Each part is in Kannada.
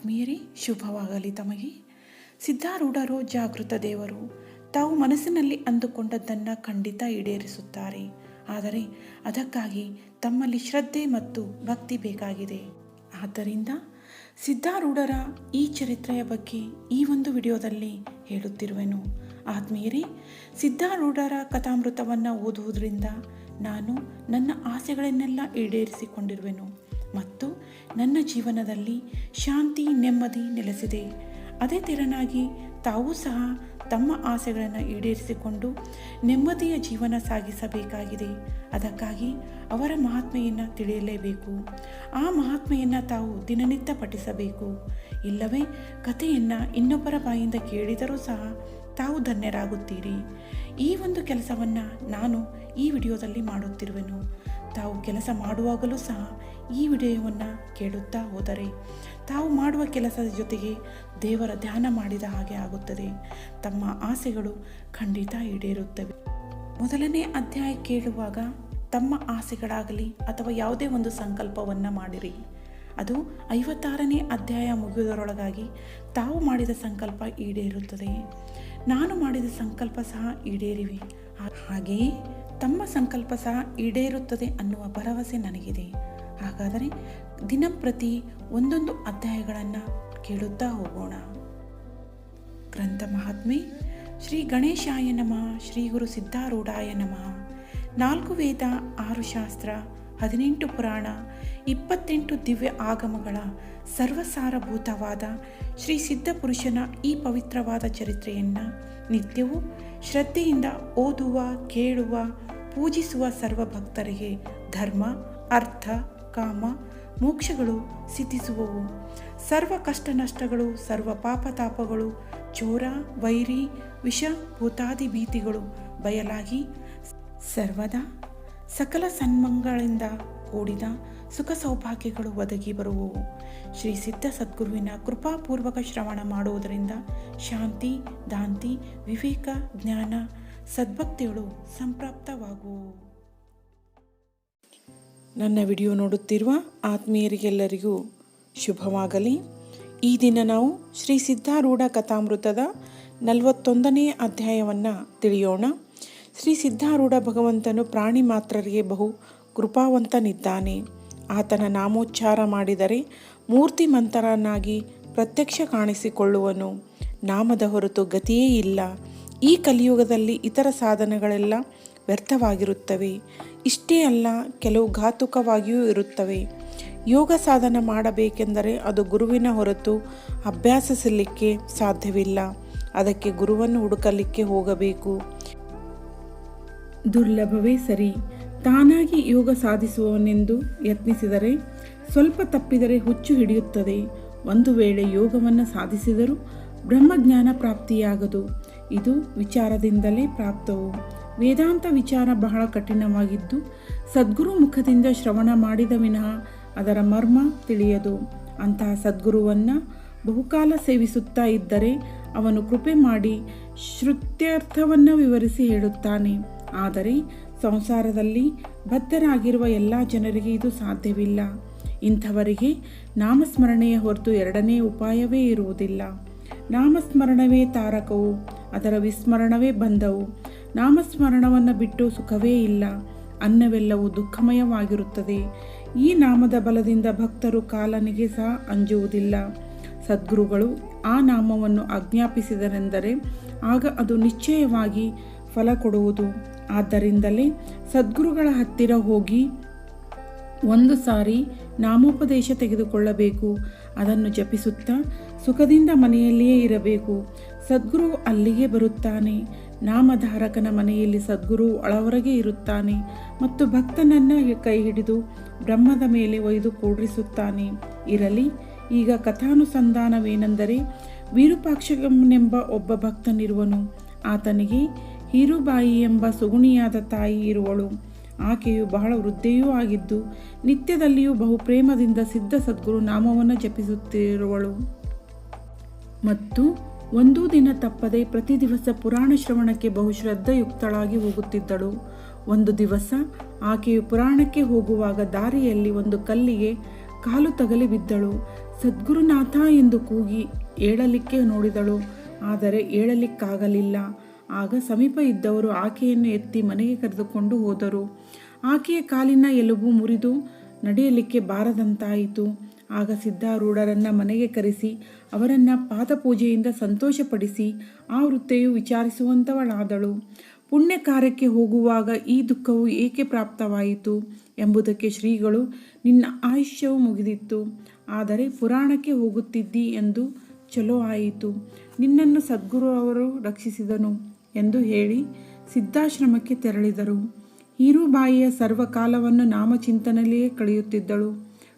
ಆತ್ಮೀಯರೇ, ಶುಭವಾಗಲಿ ತಮಗೆ. ಸಿದ್ಧಾರೂಢರು ಜಾಗೃತ ದೇವರು. ತಾವು ಮನಸ್ಸಿನಲ್ಲಿ ಅಂದುಕೊಂಡದ್ದನ್ನು ಖಂಡಿತ ಈಡೇರಿಸುತ್ತಾರೆ. ಆದರೆ ಅದಕ್ಕಾಗಿ ತಮ್ಮಲ್ಲಿ ಶ್ರದ್ಧೆ ಮತ್ತು ಭಕ್ತಿ ಬೇಕಾಗಿದೆ. ಆದ್ದರಿಂದ ಸಿದ್ಧಾರೂಢರ ಈ ಚರಿತ್ರೆಯ ಬಗ್ಗೆ ಈ ಒಂದು ವಿಡಿಯೋದಲ್ಲಿ ಹೇಳುತ್ತಿರುವೆನು. ಆತ್ಮೀಯರೇ, ಸಿದ್ಧಾರೂಢರ ಕಥಾಮೃತವನ್ನು ಓದುವುದರಿಂದ ನಾನು ನನ್ನ ಆಸೆಗಳನ್ನೆಲ್ಲ ಈಡೇರಿಸಿಕೊಂಡಿರುವೆನು ಮತ್ತು ನನ್ನ ಜೀವನದಲ್ಲಿ ಶಾಂತಿ ನೆಮ್ಮದಿ ನೆಲೆಸಿದೆ. ಅದೇ ತೆರನಾಗಿ ತಾವೂ ಸಹ ತಮ್ಮ ಆಸೆಗಳನ್ನು ಈಡೇರಿಸಿಕೊಂಡು ನೆಮ್ಮದಿಯ ಜೀವನ ಸಾಗಿಸಬೇಕಾಗಿದೆ. ಅದಕ್ಕಾಗಿ ಅವರ ಮಹಾತ್ಮೆಯನ್ನು ತಿಳಿಯಲೇಬೇಕು. ಆ ಮಹಾತ್ಮೆಯನ್ನು ತಾವು ದಿನನಿತ್ಯ ಪಠಿಸಬೇಕು. ಇಲ್ಲವೇ ಕಥೆಯನ್ನು ಇನ್ನೊಬ್ಬರ ಬಾಯಿಂದ ಕೇಳಿದರೂ ಸಹ ತಾವು ಧನ್ಯರಾಗುತ್ತೀರಿ. ಈ ಒಂದು ಕೆಲಸವನ್ನು ನಾನು ಈ ವಿಡಿಯೋದಲ್ಲಿ ಮಾಡುತ್ತಿರುವೆನು. ತಾವು ಕೆಲಸ ಮಾಡುವಾಗಲೂ ಸಹ ಈ ವಿಡಿಯೋವನ್ನು ಕೇಳುತ್ತಾ ಹೋದರೆ ತಾವು ಮಾಡುವ ಕೆಲಸದ ಜೊತೆಗೆ ದೇವರ ಧ್ಯಾನ ಮಾಡಿದ ಹಾಗೆ ಆಗುತ್ತದೆ. ತಮ್ಮ ಆಸೆಗಳು ಖಂಡಿತ ಈಡೇರುತ್ತವೆ. ಮೊದಲನೇ ಅಧ್ಯಾಯ ಕೇಳುವಾಗ ತಮ್ಮ ಆಸೆಗಳಾಗಲಿ ಅಥವಾ ಯಾವುದೇ ಒಂದು ಸಂಕಲ್ಪವನ್ನು ಮಾಡಿರಿ. ಅದು 56ನೇ ಅಧ್ಯಾಯ ಮುಗಿಯುವುದರೊಳಗಾಗಿ ತಾವು ಮಾಡಿದ ಸಂಕಲ್ಪ ಈಡೇರುತ್ತದೆ. ನಾನು ಮಾಡಿದ ಸಂಕಲ್ಪ ಸಹ ಈಡೇರಿವೆ. ಹಾಗೆಯೇ ತಮ್ಮ ಸಂಕಲ್ಪ ಸಹ ಈಡೇರುತ್ತದೆ ಅನ್ನುವ ಭರವಸೆ ನನಗಿದೆ. ಹಾಗಾದರೆ ದಿನಂಪ್ರತಿ ಒಂದೊಂದು ಅಧ್ಯಾಯಗಳನ್ನು ಕೇಳುತ್ತಾ ಹೋಗೋಣ. ಗ್ರಂಥ ಮಹಾತ್ಮೆ. ಶ್ರೀ ಗಣೇಶಾಯ ನಮಃ. ಶ್ರೀ ಗುರು ಸಿದ್ಧಾರೂಢಾಯ ನಮಃ. 4 ವೇದ, 6 ಶಾಸ್ತ್ರ, 18 ಪುರಾಣ, 28 ದಿವ್ಯ ಆಗಮಗಳ ಸರ್ವಸಾರಭೂತವಾದ ಶ್ರೀ ಸಿದ್ಧಪುರುಷನ ಈ ಪವಿತ್ರವಾದ ಚರಿತ್ರೆಯನ್ನು ನಿತ್ಯವೂ ಶ್ರದ್ಧೆಯಿಂದ ಓದುವ, ಕೇಳುವ, ಪೂಜಿಸುವ ಸರ್ವ ಭಕ್ತರಿಗೆ ಧರ್ಮ, ಅರ್ಥ, ಕಾಮ, ಮೋಕ್ಷಗಳು ಸಿದ್ಧಿಸುವವು. ಸರ್ವ ಕಷ್ಟ ನಷ್ಟಗಳು, ಸರ್ವ ಪಾಪತಾಪಗಳು, ಚೋರ, ವೈರಿ, ವಿಷ, ಭೂತಾದಿ ಭೀತಿಗಳು ಬಯಲಾಗಿ ಸರ್ವದಾ ಸಕಲ ಸನ್ಮಂಗಳಿಂದ ಕೂಡಿದ ಸುಖ ಸೌಭಾಗ್ಯಗಳು ಒದಗಿ ಬರುವವು. ಶ್ರೀ ಸಿದ್ಧ ಸದ್ಗುರುವಿನ ಕೃಪಾಪೂರ್ವಕ ಶ್ರವಣ ಮಾಡುವುದರಿಂದ ಶಾಂತಿ, ದಾಂತಿ, ವಿವೇಕ, ಜ್ಞಾನ, ಸದ್ಭಕ್ತಿಗಳು ಸಂಪ್ರಾಪ್ತವಾಗುವು. ನನ್ನ ವಿಡಿಯೋ ನೋಡುತ್ತಿರುವ ಆತ್ಮೀಯರಿಗೆಲ್ಲರಿಗೂ ಶುಭವಾಗಲಿ. ಈ ದಿನ ನಾವು ಶ್ರೀ ಸಿದ್ಧಾರೂಢ ಕಥಾಮೃತದ 41ನೇ ಅಧ್ಯಾಯವನ್ನು ತಿಳಿಯೋಣ. ಶ್ರೀ ಸಿದ್ಧಾರೂಢ ಭಗವಂತನು ಪ್ರಾಣಿ ಮಾತ್ರರಿಗೆ ಬಹು ಕೃಪಾವಂತನಿದ್ದಾನೆ. ಆತನ ನಾಮೋಚ್ಚಾರ ಮಾಡಿದರೆ ಮೂರ್ತಿಮಂತರನಾಗಿ ಪ್ರತ್ಯಕ್ಷ ಕಾಣಿಸಿಕೊಳ್ಳುವನು. ನಾಮದ ಹೊರತು ಗತಿಯೇ ಇಲ್ಲ. ಈ ಕಲಿಯುಗದಲ್ಲಿ ಇತರ ಸಾಧನಗಳೆಲ್ಲ ವ್ಯರ್ಥವಾಗಿರುತ್ತವೆ. ಇಷ್ಟೇ ಅಲ್ಲ, ಕೆಲವು ಘಾತುಕವಾಗಿಯೂ ಇರುತ್ತವೆ. ಯೋಗ ಸಾಧನ ಮಾಡಬೇಕೆಂದರೆ ಅದು ಗುರುವಿನ ಹೊರತು ಅಭ್ಯಾಸಿಸಲಿಕ್ಕೆ ಸಾಧ್ಯವಿಲ್ಲ. ಅದಕ್ಕೆ ಗುರುವನ್ನು ಹುಡುಕಲಿಕ್ಕೆ ಹೋಗಬೇಕು. ದುರ್ಲಭವೇ ಸರಿ. ತಾನಾಗಿ ಯೋಗ ಸಾಧಿಸುವವನೆಂದು ಯತ್ನಿಸಿದರೆ ಸ್ವಲ್ಪ ತಪ್ಪಿದರೆ ಹುಚ್ಚು ಹಿಡಿಯುತ್ತದೆ. ಒಂದು ವೇಳೆ ಯೋಗವನ್ನು ಸಾಧಿಸಿದರೂ ಬ್ರಹ್ಮಜ್ಞಾನ ಪ್ರಾಪ್ತಿಯಾಗದು. ಇದು ವಿಚಾರದಿಂದಲೇ ಪ್ರಾಪ್ತವು. ವೇದಾಂತ ವಿಚಾರ ಬಹಳ ಕಠಿಣವಾಗಿದ್ದು ಸದ್ಗುರು ಮುಖದಿಂದ ಶ್ರವಣ ಮಾಡಿದ ವಿನಃ ಅದರ ಮರ್ಮ ತಿಳಿಯದು. ಅಂತಹ ಸದ್ಗುರುವನ್ನು ಬಹುಕಾಲ ಸೇವಿಸುತ್ತಾ ಇದ್ದರೆ ಅವನು ಕೃಪೆ ಮಾಡಿ ಶ್ರುತ್ಯರ್ಥವನ್ನು ವಿವರಿಸಿ ಹೇಳುತ್ತಾನೆ. ಆದರೆ ಸಂಸಾರದಲ್ಲಿ ಬದ್ಧರಾಗಿರುವ ಎಲ್ಲ ಜನರಿಗೆ ಇದು ಸಾಧ್ಯವಿಲ್ಲ. ಇಂಥವರಿಗೆ ನಾಮಸ್ಮರಣೆಯ ಹೊರತು ಎರಡನೇ ಉಪಾಯವೇ ಇರುವುದಿಲ್ಲ. ನಾಮಸ್ಮರಣವೇ ತಾರಕವು, ಅದರ ವಿಸ್ಮರಣವೇ ಬಂಧವು. ನಾಮಸ್ಮರಣವನ್ನು ಬಿಟ್ಟು ಸುಖವೇ ಇಲ್ಲ. ಅನ್ನವೆಲ್ಲವೂ ದುಃಖಮಯವಾಗಿರುತ್ತದೆ. ಈ ನಾಮದ ಬಲದಿಂದ ಭಕ್ತರು ಕಾಲನಿಗೆ ಸಹ ಅಂಜುವುದಿಲ್ಲ. ಸದ್ಗುರುಗಳು ಆ ನಾಮವನ್ನು ಆಜ್ಞಾಪಿಸಿದರೆಂದರೆ ಆಗ ಅದು ನಿಶ್ಚಯವಾಗಿ ಫಲ ಕೊಡುವುದು. ಆದ್ದರಿಂದಲೇ ಸದ್ಗುರುಗಳ ಹತ್ತಿರ ಹೋಗಿ ಒಂದು ಸಾರಿ ನಾಮೋಪದೇಶ ತೆಗೆದುಕೊಳ್ಳಬೇಕು. ಅದನ್ನು ಜಪಿಸುತ್ತಾ ಸುಖದಿಂದ ಮನೆಯಲ್ಲಿಯೇ ಇರಬೇಕು. ಸದ್ಗುರು ಅಲ್ಲಿಗೆ ಬರುತ್ತಾನೆ. ನಾಮಧಾರಕನ ಮನೆಯಲ್ಲಿ ಸದ್ಗುರು ಒಳಹೊರಗೆ ಇರುತ್ತಾನೆ ಮತ್ತು ಭಕ್ತನನ್ನು ಕೈ ಹಿಡಿದು ಬ್ರಹ್ಮದ ಮೇಲೆ ಒಯ್ದು ಕೂಡಿಸುತ್ತಾನೆ. ಇರಲಿ, ಈಗ ಕಥಾನುಸಂಧಾನವೇನೆಂದರೆ, ವಿರೂಪಾಕ್ಷನೆಂಬ ಒಬ್ಬ ಭಕ್ತನಿರುವನು. ಆತನಿಗೆ ಹೀರುಬಾಯಿ ಎಂಬ ಸುಗುಣಿಯಾದ ತಾಯಿ ಇರುವಳು. ಆಕೆಯು ಬಹಳ ವೃದ್ಧೆಯೂ ಆಗಿದ್ದು ನಿತ್ಯದಲ್ಲಿಯೂ ಬಹು ಪ್ರೇಮದಿಂದ ಸಿದ್ಧ ಸದ್ಗುರು ನಾಮವನ್ನು ಜಪಿಸುತ್ತಿರುವಳು ಮತ್ತು ಒಂದೂ ದಿನ ತಪ್ಪದೆ ಪ್ರತಿ ದಿವಸ ಪುರಾಣ ಶ್ರವಣಕ್ಕೆ ಬಹು ಶ್ರದ್ಧಾಯುಕ್ತಳಾಗಿ ಹೋಗುತ್ತಿದ್ದಳು. ಒಂದು ದಿವಸ ಆಕೆಯು ಪುರಾಣಕ್ಕೆ ಹೋಗುವಾಗ ದಾರಿಯಲ್ಲಿ ಒಂದು ಕಲ್ಲಿಗೆ ಕಾಲು ತಗಲಿ ಬಿದ್ದಳು. ಸದ್ಗುರುನಾಥ ಎಂದು ಕೂಗಿ ಏಳಲಿಕ್ಕೆ ನೋಡಿದಳು. ಆದರೆ ಏಳಲಿಕ್ಕಾಗಲಿಲ್ಲ. ಆಗ ಸಮೀಪ ಇದ್ದವರು ಆಕೆಯನ್ನು ಎತ್ತಿ ಮನೆಗೆ ಕರೆದುಕೊಂಡು ಹೋದರು. ಆಕೆಯ ಕಾಲಿನ ಎಲುಬು ಮುರಿದು ನಡೆಯಲಿಕ್ಕೆ ಬಾರದಂತಾಯಿತು. ಆಗ ಸಿದ್ಧಾರೂಢರನ್ನು ಮನೆಗೆ ಕರೆಸಿ ಅವರನ್ನು ಪಾದಪೂಜೆಯಿಂದ ಸಂತೋಷಪಡಿಸಿ ಆ ವೃತ್ತೆಯು ವಿಚಾರಿಸುವಂಥವಳಾದಳು. ಪುಣ್ಯ ಕಾರ್ಯಕ್ಕೆ ಹೋಗುವಾಗ ಈ ದುಃಖವು ಏಕೆ ಪ್ರಾಪ್ತವಾಯಿತು ಎಂಬುದಕ್ಕೆ ಶ್ರೀಗಳು, ನಿನ್ನ ಆಯುಷ್ಯವು ಮುಗಿದಿತ್ತು, ಆದರೆ ಪುರಾಣಕ್ಕೆ ಹೋಗುತ್ತಿದ್ದಿ ಎಂದು ಚಲೋ ಆಯಿತು, ನಿನ್ನನ್ನು ಸದ್ಗುರು ಅವರು ರಕ್ಷಿಸಿದನು ಎಂದು ಹೇಳಿ ಸಿದ್ಧಾಶ್ರಮಕ್ಕೆ ತೆರಳಿದರು. ಹೀರುಬಾಯಿಯ ಸರ್ವಕಾಲವನ್ನು ನಾಮಚಿಂತನೆಯಲ್ಲಿಯೇ ಕಳೆಯುತ್ತಿದ್ದಳು.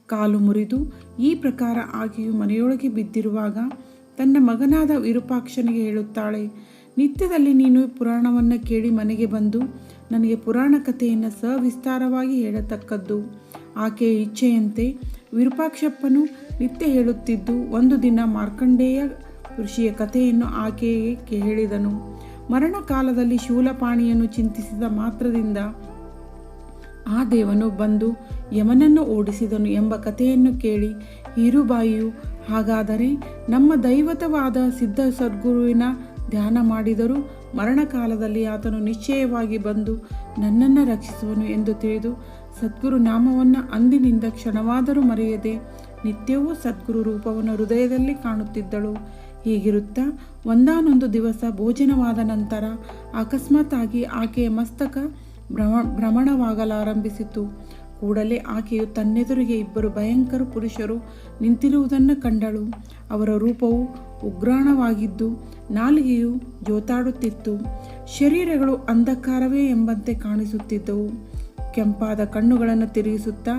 ಕಾಲು ಮುರಿದು ಈ ಪ್ರಕಾರ ಆಕೆಯು ಮನೆಯೊಳಗೆ ಬಿದ್ದಿರುವಾಗ ತನ್ನ ಮಗನಾದ ವಿರೂಪಾಕ್ಷನಿಗೆ ಹೇಳುತ್ತಾಳೆ, ನಿತ್ಯದಲ್ಲಿ ನೀನು ಪುರಾಣವನ್ನು ಕೇಳಿ ಮನೆಗೆ ಬಂದು ನನಗೆ ಪುರಾಣ ಕಥೆಯನ್ನು ಸವಿಸ್ತಾರವಾಗಿ ಹೇಳತಕ್ಕದ್ದು. ಆಕೆಯ ಇಚ್ಛೆಯಂತೆ ವಿರೂಪಾಕ್ಷಪ್ಪನು ನಿತ್ಯ ಹೇಳುತ್ತಿದ್ದು, ಒಂದು ದಿನ ಮಾರ್ಕಂಡೇಯ ಋಷಿಯ ಕಥೆಯನ್ನು ಆಕೆಗೆ ಹೇಳಿದನು. ಮರಣಕಾಲದಲ್ಲಿ ಶೂಲಪಾಣಿಯನ್ನು ಚಿಂತಿಸಿದ ಮಾತ್ರದಿಂದ ಆ ದೇವನು ಬಂದು ಯಮನನ್ನು ಓಡಿಸಿದನು ಎಂಬ ಕಥೆಯನ್ನು ಕೇಳಿ ಹೀರುಬಾಯಿಯು, ಹಾಗಾದರೆ ನಮ್ಮ ದೈವತವಾದ ಸಿದ್ಧ ಸದ್ಗುರುವಿನ ಧ್ಯಾನ ಮಾಡಿದರೂ ಮರಣಕಾಲದಲ್ಲಿ ಆತನು ನಿಶ್ಚಯವಾಗಿ ಬಂದು ನನ್ನನ್ನು ರಕ್ಷಿಸುವನು ಎಂದು ತಿಳಿದು ಸದ್ಗುರು ನಾಮವನ್ನು ಅಂದಿನಿಂದ ಕ್ಷಣವಾದರೂ ಮರೆಯದೆ ನಿತ್ಯವೂ ಸದ್ಗುರು ರೂಪವನ್ನು ಹೃದಯದಲ್ಲಿ ಕಾಣುತ್ತಿದ್ದಳು. ಹೀಗಿರುತ್ತಾ ಒಂದಾನೊಂದು ದಿವಸ ಭೋಜನವಾದ ನಂತರ ಅಕಸ್ಮಾತ್ತಾಗಿ ಆಕೆಯ ಮಸ್ತಕ ಭ್ರಮಣವಾಗಲಾರಂಭಿಸಿತು. ಕೂಡಲೇ ಆಕೆಯು ತನ್ನೆದುರಿಗೆ ಇಬ್ಬರು ಭಯಂಕರ ಪುರುಷರು ನಿಂತಿರುವುದನ್ನು ಕಂಡಳು. ಅವರ ರೂಪವು ಉಗ್ರಾಣವಾಗಿದ್ದು ನಾಲಿಗೆಯು ಜೋತಾಡುತ್ತಿತ್ತು. ಶರೀರಗಳು ಅಂಧಕಾರವೇ ಎಂಬಂತೆ ಕಾಣಿಸುತ್ತಿದ್ದವು. ಕೆಂಪಾದ ಕಣ್ಣುಗಳನ್ನು ತಿರುಗಿಸುತ್ತಾ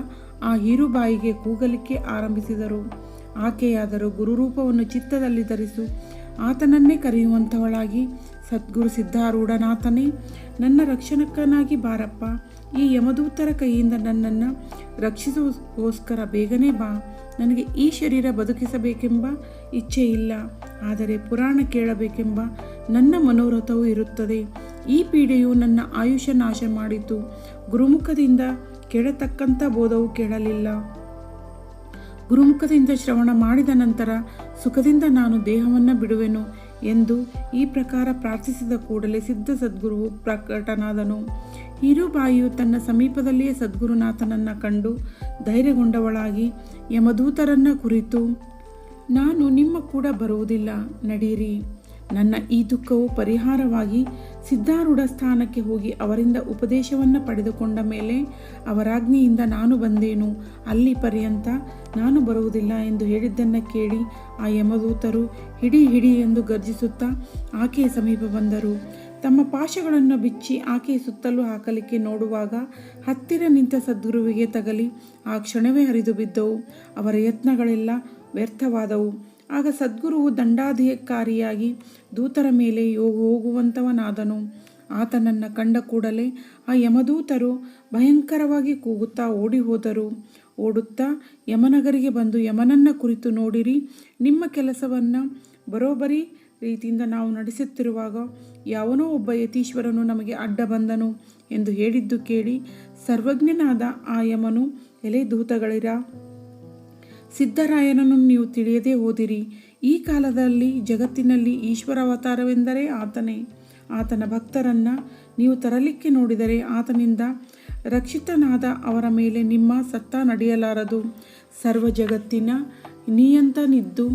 ಆ ಹೀರುಬಾಯಿಗೆ ಕೂಗಲಿಕ್ಕೆ ಆರಂಭಿಸಿದರು. ಆಕೆಯಾದರೂ ಗುರುರೂಪವನ್ನು ಚಿತ್ತದಲ್ಲಿ ಧರಿಸು ಆತನನ್ನೇ ಕರೆಯುವಂಥವಳಾಗಿ, ಸದ್ಗುರು ಸಿದ್ಧಾರೂಢನಾಥನೇ, ನನ್ನ ರಕ್ಷಣಕ್ಕನಾಗಿ ಬಾರಪ್ಪ, ಈ ಯಮದೂತರ ಕೈಯಿಂದ ನನ್ನನ್ನು ರಕ್ಷಿಸುವಗೋಸ್ಕರ ಬೇಗನೆ ಬಾ. ನನಗೆ ಈ ಶರೀರ ಬದುಕಿಸಬೇಕೆಂಬ ಇಚ್ಛೆ ಇಲ್ಲ, ಆದರೆ ಪುರಾಣ ಕೇಳಬೇಕೆಂಬ ನನ್ನ ಮನೋರಥವೂ ಇರುತ್ತದೆ. ಈ ಪೀಡೆಯು ನನ್ನ ಆಯುಷ್ಯ ನಾಶ ಮಾಡಿತು. ಗುರುಮುಖದಿಂದ ಕೇಳತಕ್ಕಂಥ ಬೋಧವು ಕೇಳಲಿಲ್ಲ. ಗುರುಮುಖದಿಂದ ಶ್ರವಣ ಮಾಡಿದ ನಂತರ ಸುಖದಿಂದ ನಾನು ದೇಹವನ್ನು ಬಿಡುವೆನು ಎಂದು ಈ ಪ್ರಕಾರ ಪ್ರಾರ್ಥಿಸಿದ ಕೂಡಲೇ ಸಿದ್ಧ ಸದ್ಗುರುವು ಪ್ರಕಟನಾದನು. ಹೀರುಬಾಯಿಯು ತನ್ನ ಸಮೀಪದಲ್ಲಿಯೇ ಸದ್ಗುರುನಾಥನನ್ನು ಕಂಡು ಧೈರ್ಯಗೊಂಡವಳಾಗಿ ಯಮದೂತರನ್ನ ಕುರಿತು, ನಾನು ನಿಮ್ಮ ಕೂಡ ಬರುವುದಿಲ್ಲ, ನಡೀರಿ. ನನ್ನ ಈ ದುಃಖವು ಪರಿಹಾರವಾಗಿ ಸಿದ್ಧಾರೂಢ ಸ್ಥಾನಕ್ಕೆ ಹೋಗಿ ಅವರಿಂದ ಉಪದೇಶವನ್ನು ಪಡೆದುಕೊಂಡ ಮೇಲೆ ಅವರಾಜ್ಞೆಯಿಂದ ನಾನು ಬಂದೇನು, ಅಲ್ಲಿ ಪರ್ಯಂತ ನಾನು ಬರುವುದಿಲ್ಲ ಎಂದು ಹೇಳಿದ್ದನ್ನು ಕೇಳಿ ಆ ಯಮದೂತರು ಹಿಡಿ ಹಿಡಿ ಎಂದು ಗರ್ಜಿಸುತ್ತಾ ಆಕೆಯ ಸಮೀಪ ಬಂದರು. ತಮ್ಮ ಪಾಶಗಳನ್ನು ಬಿಚ್ಚಿ ಆಕೆಯ ಸುತ್ತಲೂ ಹಾಕಲಿಕ್ಕೆ ನೋಡುವಾಗ ಹತ್ತಿರ ನಿಂತ ಸದ್ಗುರುವಿಗೆ ತಗಲಿ ಆ ಕ್ಷಣವೇ ಹರಿದು ಬಿದ್ದವು. ಅವರ ಯತ್ನಗಳೆಲ್ಲ ವ್ಯರ್ಥವಾದವು. ಆಗ ಸದ್ಗುರುವು ದಂಡಾಧಿಕಾರಿಯಾಗಿ ದೂತರ ಮೇಲೆ ಹೋಗುವಂಥವನಾದನು. ಆತನನ್ನು ಕಂಡ ಕೂಡಲೇ ಆ ಯಮದೂತರು ಭಯಂಕರವಾಗಿ ಕೂಗುತ್ತಾ ಓಡಿ ಹೋದರು. ಓಡುತ್ತಾ ಯಮನಗರಿಗೆ ಬಂದು ಯಮನನ್ನ ಕುರಿತು, ನೋಡಿರಿ, ನಿಮ್ಮ ಕೆಲಸವನ್ನು ಬರೋಬ್ಬರಿ ರೀತಿಯಿಂದ ನಾವು ನಡೆಸುತ್ತಿರುವಾಗ ಯಾವನೋ ಒಬ್ಬ ಯತೀಶ್ವರನು ನಮಗೆ ಅಡ್ಡ ಬಂದನು ಎಂದು ಹೇಳಿದ್ದು ಕೇಳಿ ಸರ್ವಜ್ಞನಾದ ಆ ಯಮನು, ಎಲೆ ದೂತಗಳಿರ, ಸಿದ್ಧರಾಯನನ್ನು ನೀವು ತಿಳಿಯದೇ ಹೋದಿರಿ. ಈ ಕಾಲದಲ್ಲಿ ಜಗತ್ತಿನಲ್ಲಿ ಈಶ್ವರ ಅವತಾರವೆಂದರೆ ಆತನೇ. ಆತನ ಭಕ್ತರನ್ನು ನೀವು ತರಲಿಕ್ಕೆ ನೋಡಿದರೆ ಆತನಿಂದ ರಕ್ಷಿತನಾದ ಅವರ ಮೇಲೆ ನಿಮ್ಮ ಸತ್ತ ನಡೆಯಲಾರದು. ಸರ್ವ ಜಗತ್ತಿನ ನಿಯಂತನಿದ್ದು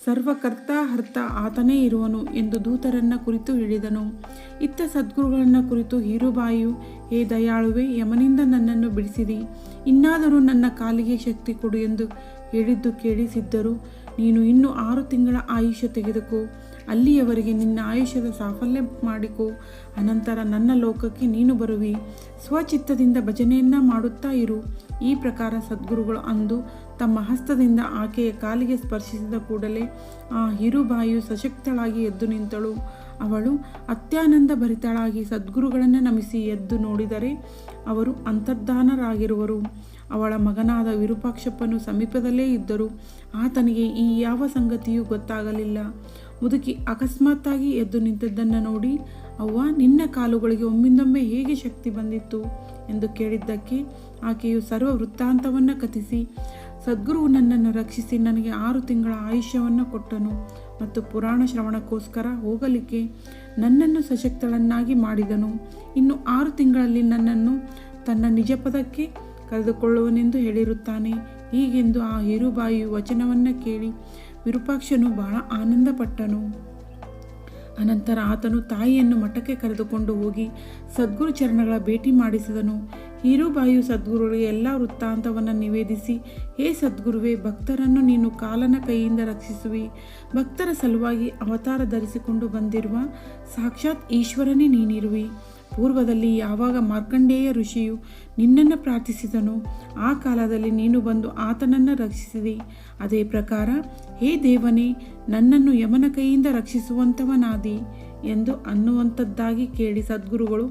ಸರ್ವಕರ್ತ ಹರ್ತ ಆತನೇ ಇರುವನು ಎಂದು ದೂತರನ್ನ ಕುರಿತು ಹೇಳಿದನು. ಇತ್ತ ಸದ್ಗುರುಗಳನ್ನ ಕುರಿತು ಹೀರುಬಾಯಿಯು, ಹೇ ದಯಾಳುವೆ, ಯಮನಿಂದ ನನ್ನನ್ನು ಬಿಡಿಸಿರಿ, ಇನ್ನಾದರೂ ನನ್ನ ಕಾಲಿಗೆ ಶಕ್ತಿ ಕೊಡು ಎಂದು ಹೇಳಿದ್ದು ಕೇಳಿಸಿದ್ದರು. ನೀನು ಇನ್ನು 6 ತಿಂಗಳ ಆಯುಷ್ಯ ತೆಗೆದುಕೋ, ಅಲ್ಲಿಯವರೆಗೆ ನಿನ್ನ ಆಯುಷ್ಯದ ಸಾಫಲ್ಯ ಮಾಡಿಕೋ, ಅನಂತರ ನನ್ನ ಲೋಕಕ್ಕೆ ನೀನು ಬರುವಿ. ಸ್ವಚಿತ್ತದಿಂದ ಭಜನೆಯನ್ನ ಮಾಡುತ್ತಾ ಇರು. ಈ ಪ್ರಕಾರ ಸದ್ಗುರುಗಳು ಅಂದು ತಮ್ಮ ಹಸ್ತದಿಂದ ಆಕೆಯ ಕಾಲಿಗೆ ಸ್ಪರ್ಶಿಸಿದ ಕೂಡಲೇ ಆ ಹೀರುಬಾಯಿಯು ಸಶಕ್ತಳಾಗಿ ಎದ್ದು ನಿಂತಳು. ಅವಳು ಅತ್ಯಾನಂದ ಭರಿತಳಾಗಿ ಸದ್ಗುರುಗಳನ್ನು ನಮಿಸಿ ಎದ್ದು ನೋಡಿದರೆ ಅವರು ಅಂತರ್ಧಾನರಾಗಿರುವರು. ಅವಳ ಮಗನಾದ ವಿರೂಪಾಕ್ಷಪ್ಪನು ಸಮೀಪದಲ್ಲೇ ಇದ್ದರು. ಆತನಿಗೆ ಈ ಯಾವ ಸಂಗತಿಯೂ ಗೊತ್ತಾಗಲಿಲ್ಲ. ಮುದುಕಿ ಅಕಸ್ಮಾತ್ತಾಗಿ ಎದ್ದು ನಿಂತದ್ದನ್ನು ನೋಡಿ, ಅವ್ವ, ನಿನ್ನ ಕಾಲುಗಳಿಗೆ ಒಮ್ಮಿಂದೊಮ್ಮೆ ಹೇಗೆ ಶಕ್ತಿ ಬಂದಿತ್ತು ಎಂದು ಕೇಳಿದ್ದಕ್ಕೆ ಆಕೆಯು ಸರ್ವ ವೃತ್ತಾಂತವನ್ನು ಕಥಿಸಿ ಸದ್ಗುರುವು ನನ್ನನ್ನು ರಕ್ಷಿಸಿ ನನಗೆ 6 ತಿಂಗಳ ಆಯುಷ್ಯವನ್ನು ಕೊಟ್ಟನು ಮತ್ತು ಪುರಾಣ ಶ್ರವಣಕ್ಕೋಸ್ಕರ ಹೋಗಲಿಕ್ಕೆ ನನ್ನನ್ನು ಸಶಕ್ತಳನ್ನಾಗಿ ಮಾಡಿದನು. ಇನ್ನು 6 ತಿಂಗಳಲ್ಲಿ ನನ್ನನ್ನು ತನ್ನ ನಿಜ ಪದಕ್ಕೆ ಕರೆದುಕೊಳ್ಳುವನೆಂದು ಹೇಳಿರುತ್ತಾನೆ. ಹೀಗೆಂದು ಆ ಹೀರುಬಾಯಿಯು ವಚನವನ್ನು ಕೇಳಿ ವಿರೂಪಾಕ್ಷನು ಬಹಳ ಆನಂದಪಟ್ಟನು. ಅನಂತರ ಆತನು ತಾಯಿಯನ್ನು ಮಠಕ್ಕೆ ಕರೆದುಕೊಂಡು ಹೋಗಿ ಸದ್ಗುರು ಚರಣಗಳ ಭೇಟಿ ಮಾಡಿಸಿದನು. ಹೀರುಬಾಯಿಯು ಸದ್ಗುರುಗಳಿಗೆ ಎಲ್ಲ ವೃತ್ತಾಂತವನ್ನು ನಿವೇದಿಸಿ, ಹೇ ಸದ್ಗುರುವೇ, ಭಕ್ತರನ್ನು ನೀನು ಕಾಲನ ಕೈಯಿಂದ ರಕ್ಷಿಸುವಿ. ಭಕ್ತರ ಸಲುವಾಗಿ ಅವತಾರ ಧರಿಸಿಕೊಂಡು ಬಂದಿರುವ ಸಾಕ್ಷಾತ್ ಈಶ್ವರನೇ ನೀನಿರುವಿ. ಪೂರ್ವದಲ್ಲಿ ಯಾವಾಗ ಮಾರ್ಕಂಡೇಯ ಋಷಿಯು ನಿನ್ನನ್ನು ಪ್ರಾರ್ಥಿಸಿದನು, ಆ ಕಾಲದಲ್ಲಿ ನೀನು ಬಂದು ಆತನನ್ನು ರಕ್ಷಿಸಿದಿ. ಅದೇ ಪ್ರಕಾರ ಹೇ ದೇವನೇ, ನನ್ನನ್ನು ಯಮನ ಕೈಯಿಂದ ರಕ್ಷಿಸುವಂಥವನಾದಿ ಎಂದು ಅನ್ನುವಂಥದ್ದಾಗಿ ಕೇಳಿ ಸದ್ಗುರುಗಳು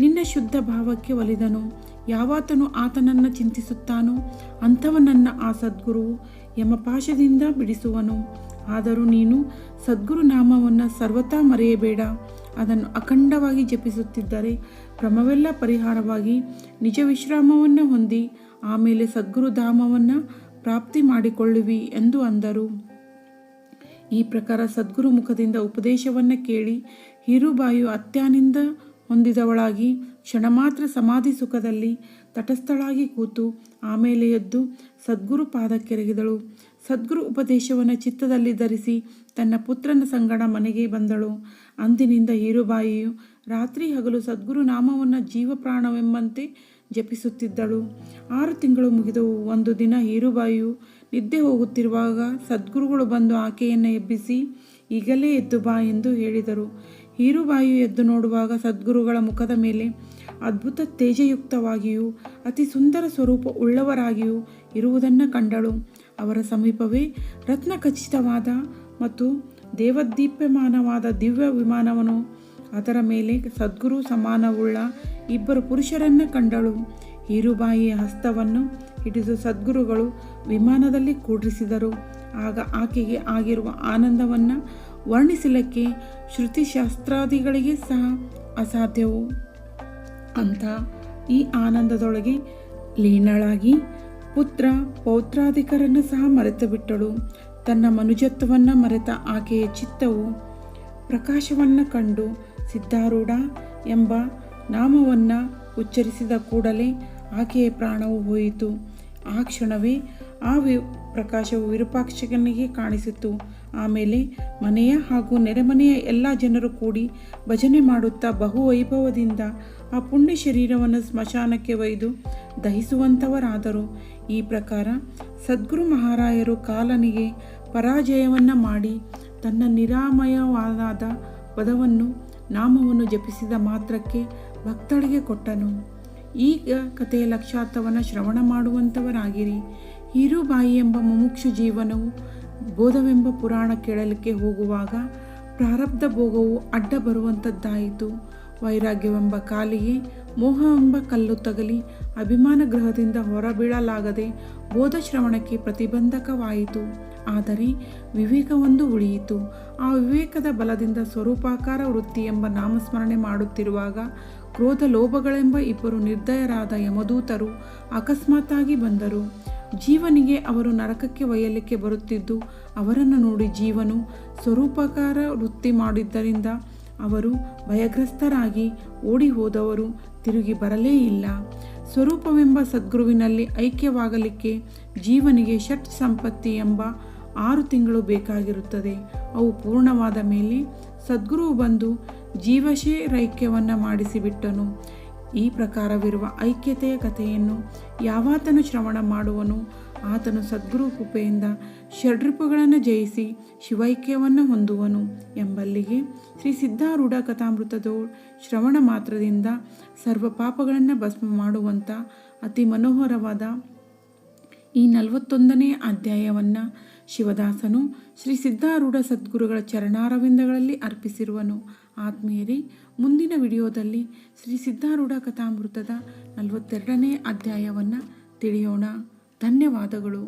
ನಿನ್ನ ಶುದ್ಧ ಭಾವಕ್ಕೆ ಒಲಿದನು. ಯಾವಾತನು ಆತನನ್ನು ಚಿಂತಿಸುತ್ತಾನೋ ಅಂಥವನನ್ನು ಆ ಸದ್ಗುರುವು ಯಮಪಾಶದಿಂದ ಬಿಡಿಸುವನು. ಆದರೂ ನೀನು ಸದ್ಗುರು ನಾಮವನ್ನು ಸರ್ವತಾ ಮರೆಯಬೇಡ. ಅದನ್ನು ಅಖಂಡವಾಗಿ ಜಪಿಸುತ್ತಿದ್ದರೆ ಭ್ರಮವೆಲ್ಲ ಪರಿಹಾರವಾಗಿ ನಿಜ ವಿಶ್ರಾಮವನ್ನು ಹೊಂದಿ ಆಮೇಲೆ ಸದ್ಗುರುಧಾಮವನ್ನು ಪ್ರಾಪ್ತಿ ಮಾಡಿಕೊಳ್ಳುವಿ ಎಂದು ಅಂದರು. ಈ ಪ್ರಕಾರ ಸದ್ಗುರು ಮುಖದಿಂದ ಉಪದೇಶವನ್ನು ಕೇಳಿ ಹೀರುಬಾಯಿಯು ಅತ್ಯಾನಂದ ಹೊಂದಿದವಳಾಗಿ ಕ್ಷಣ ಮಾತ್ರ ಸಮಾಧಿ ಸುಖದಲ್ಲಿ ತಟಸ್ಥಳಾಗಿ ಕೂತು ಆಮೇಲೆ ಎದ್ದು ಸದ್ಗುರು ಪಾದಕ್ಕೆರಗಿದಳು. ಸದ್ಗುರು ಉಪದೇಶವನ್ನು ಚಿತ್ತದಲ್ಲಿ ಧರಿಸಿ ತನ್ನ ಪುತ್ರನ ಸಂಗಡ ಮನೆಗೆ ಬಂದಳು. ಅಂದಿನಿಂದ ಹೀರುಬಾಯಿಯು ರಾತ್ರಿ ಹಗಲು ಸದ್ಗುರು ನಾಮವನ್ನು ಜೀವಪ್ರಾಣವೆಂಬಂತೆ ಜಪಿಸುತ್ತಿದ್ದಳು. 6 ತಿಂಗಳು ಮುಗಿದವು. ಒಂದು ದಿನ ಹೀರುಬಾಯಿಯು ನಿದ್ದೆ ಹೋಗುತ್ತಿರುವಾಗ ಸದ್ಗುರುಗಳು ಬಂದು ಆಕೆಯನ್ನು ಎಬ್ಬಿಸಿ, ಈಗಲೇ ಎದ್ದು ಬಾ ಎಂದು ಹೇಳಿದರು. ಹೀರುಬಾಯಿಯು ಎದ್ದು ನೋಡುವಾಗ ಸದ್ಗುರುಗಳ ಮುಖದ ಮೇಲೆ ಅದ್ಭುತ ತೇಜಯುಕ್ತವಾಗಿಯೂ ಅತಿ ಸುಂದರ ಸ್ವರೂಪ ಉಳ್ಳವರಾಗಿಯೂ ಇರುವುದನ್ನು ಕಂಡಳು. ಅವರ ಸಮೀಪವೇ ರತ್ನ ಖಚಿತವಾದ ಮತ್ತು ದೇವದೀಪ್ಯಮಾನವಾದ ದಿವ್ಯ ವಿಮಾನವನ್ನು, ಅದರ ಮೇಲೆ ಸದ್ಗುರು ಸಮಾನವುಳ್ಳ 2 ಪುರುಷರನ್ನು ಕಂಡಳು. ಹೀರುಬಾಯಿಯ ಹಸ್ತವನ್ನು ಹಿಡಿದು ಸದ್ಗುರುಗಳು ವಿಮಾನದಲ್ಲಿ ಕೂಡಿಸಿದರು. ಆಗ ಆಕೆಗೆ ಆಗಿರುವ ಆನಂದವನ್ನು ವರ್ಣಿಸಲಿಕ್ಕೆ ಶ್ರುತಿಶಾಸ್ತ್ರಾದಿಗಳಿಗೆ ಸಹ ಅಸಾಧ್ಯವು. ಅಂತ ಈ ಆನಂದದೊಳಗೆ ಲೀನಳಾಗಿ ಪುತ್ರ ಪೌತ್ರಾಧಿಕರನ್ನು ಸಹ ಮರೆತು ಬಿಟ್ಟಳು. ತನ್ನ ಮನುಜತ್ವವನ್ನು ಮರೆತ ಆಕೆಯ ಚಿತ್ತವು ಪ್ರಕಾಶವನ್ನು ಕಂಡು ಸಿದ್ಧಾರೂಢ ಎಂಬ ನಾಮವನ್ನು ಉಚ್ಚರಿಸಿದ ಕೂಡಲೇ ಆಕೆಯ ಪ್ರಾಣವು ಹೋಯಿತು. ಆ ಕ್ಷಣವೇ ಆ ಪ್ರಕಾಶವು ವಿರೂಪಾಕ್ಷನಿಗೆ ಕಾಣಿಸಿತು. ಆಮೇಲೆ ಮನೆಯ ಹಾಗೂ ನೆರೆಮನೆಯ ಎಲ್ಲ ಜನರು ಕೂಡಿ ಭಜನೆ ಮಾಡುತ್ತಾ ಬಹುವೈಭವದಿಂದ ಆ ಪುಣ್ಯ ಶರೀರವನ್ನು ಸ್ಮಶಾನಕ್ಕೆ ಒಯ್ದು ದಹಿಸುವಂಥವರಾದರು. ಈ ಪ್ರಕಾರ ಸದ್ಗುರು ಮಹಾರಾಯರು ಕಾಲನಿಗೆ ಪರಾಜಯವನ್ನು ಮಾಡಿ ತನ್ನ ನಿರಾಮಯವಾದ ಪದವನ್ನು ನಾಮವನ್ನು ಜಪಿಸಿದ ಮಾತ್ರಕ್ಕೆ ಭಕ್ತಳಿಗೆ ಕೊಟ್ಟನು. ಈಗ ಕಥೆಯ ಲಕ್ಷಾರ್ಥವನ್ನು ಶ್ರವಣ ಮಾಡುವಂಥವರಾಗಿರಿ. ಹೀರುಬಾಯಿ ಎಂಬ ಮುಮುಕ್ಷು ಜೀವನವು ಬೋಧವೆಂಬ ಪುರಾಣ ಕೇಳಲಿಕ್ಕೆ ಹೋಗುವಾಗ ಪ್ರಾರಬ್ಧ ಭೋಗವು ಅಡ್ಡ ಬರುವಂಥದ್ದಾಯಿತು. ವೈರಾಗ್ಯವೆಂಬ ಕಾಲಿಗೆ ಮೋಹವೆಂಬ ಕಲ್ಲು ತಗಲಿ ಅಭಿಮಾನ ಗೃಹದಿಂದ ಹೊರಬೀಳಲಾಗದೆ ಬೋಧ ಶ್ರವಣಕ್ಕೆ ಪ್ರತಿಬಂಧಕವಾಯಿತು. ಆದರೆ ವಿವೇಕವೊಂದು ಉಳಿಯಿತು. ಆ ವಿವೇಕದ ಬಲದಿಂದ ಸ್ವರೂಪಾಕಾರ ವೃತ್ತಿ ಎಂಬ ನಾಮಸ್ಮರಣೆ ಮಾಡುತ್ತಿರುವಾಗ ಕ್ರೋಧ ಲೋಭಗಳೆಂಬ 2 ನಿರ್ದಯರಾದ ಯಮದೂತರು ಅಕಸ್ಮಾತ್ತಾಗಿ ಬಂದರು. ಜೀವನಿಗೆ ಅವರು ನರಕಕ್ಕೆ ಒಯ್ಯಲಿಕ್ಕೆ ಬರುತ್ತಿದ್ದು ಅವರನ್ನು ನೋಡಿ ಜೀವನು ಸ್ವರೂಪಾಕಾರ ವೃತ್ತಿ ಮಾಡಿದ್ದರಿಂದ ಅವರು ಭಯಗ್ರಸ್ತರಾಗಿ ಓಡಿ ಹೋದವರು ತಿರುಗಿ ಬರಲೇ ಇಲ್ಲ. ಸ್ವರೂಪವೆಂಬ ಸದ್ಗುರುವಿನಲ್ಲಿ ಐಕ್ಯವಾಗಲಿಕ್ಕೆ ಜೀವನಿಗೆ ಷಟ್ ಸಂಪತ್ತಿ ಎಂಬ 6 ತಿಂಗಳು ಬೇಕಾಗಿರುತ್ತದೆ. ಅವು ಪೂರ್ಣವಾದ ಮೇಲೆ ಸದ್ಗುರುವು ಬಂದು ಜೀವಶೇರೈಕ್ಯವನ್ನು ಮಾಡಿಸಿಬಿಟ್ಟನು. ಈ ಪ್ರಕಾರವಿರುವ ಐಕ್ಯತೆಯ ಕಥೆಯನ್ನು ಯಾವಾತನು ಶ್ರವಣ ಮಾಡುವನು ಆತನು ಸದ್ಗುರು ಕೃಪೆಯಿಂದ ಷಡ್ರಿಪುಗಳನ್ನು ಜಯಿಸಿ ಶಿವೈಕ್ಯವನ್ನು ಹೊಂದುವನು ಎಂಬಲ್ಲಿಗೆ ಶ್ರೀ ಸಿದ್ಧಾರೂಢ ಕಥಾಮೃತದ ಶ್ರವಣ ಮಾತ್ರದಿಂದ ಸರ್ವ ಪಾಪಗಳನ್ನು ಭಸ್ಮ ಮಾಡುವಂಥ ಅತಿ ಮನೋಹರವಾದ ಈ 41ನೇ ಅಧ್ಯಾಯವನ್ನು ಶಿವದಾಸನು ಶ್ರೀ ಸಿದ್ಧಾರೂಢ ಸದ್ಗುರುಗಳ ಚರಣಾರವಿಂದಗಳಲ್ಲಿ ಅರ್ಪಿಸಿರುವನು. ಆತ್ಮೀಯರೇ, ಮುಂದಿನ ವಿಡಿಯೋದಲ್ಲಿ ಶ್ರೀ ಸಿದ್ಧಾರೂಢ ಕಥಾಮೃತದ 42ನೇ ಅಧ್ಯಾಯವನ್ನು ತಿಳಿಯೋಣ. ಧನ್ಯವಾದಗಳು.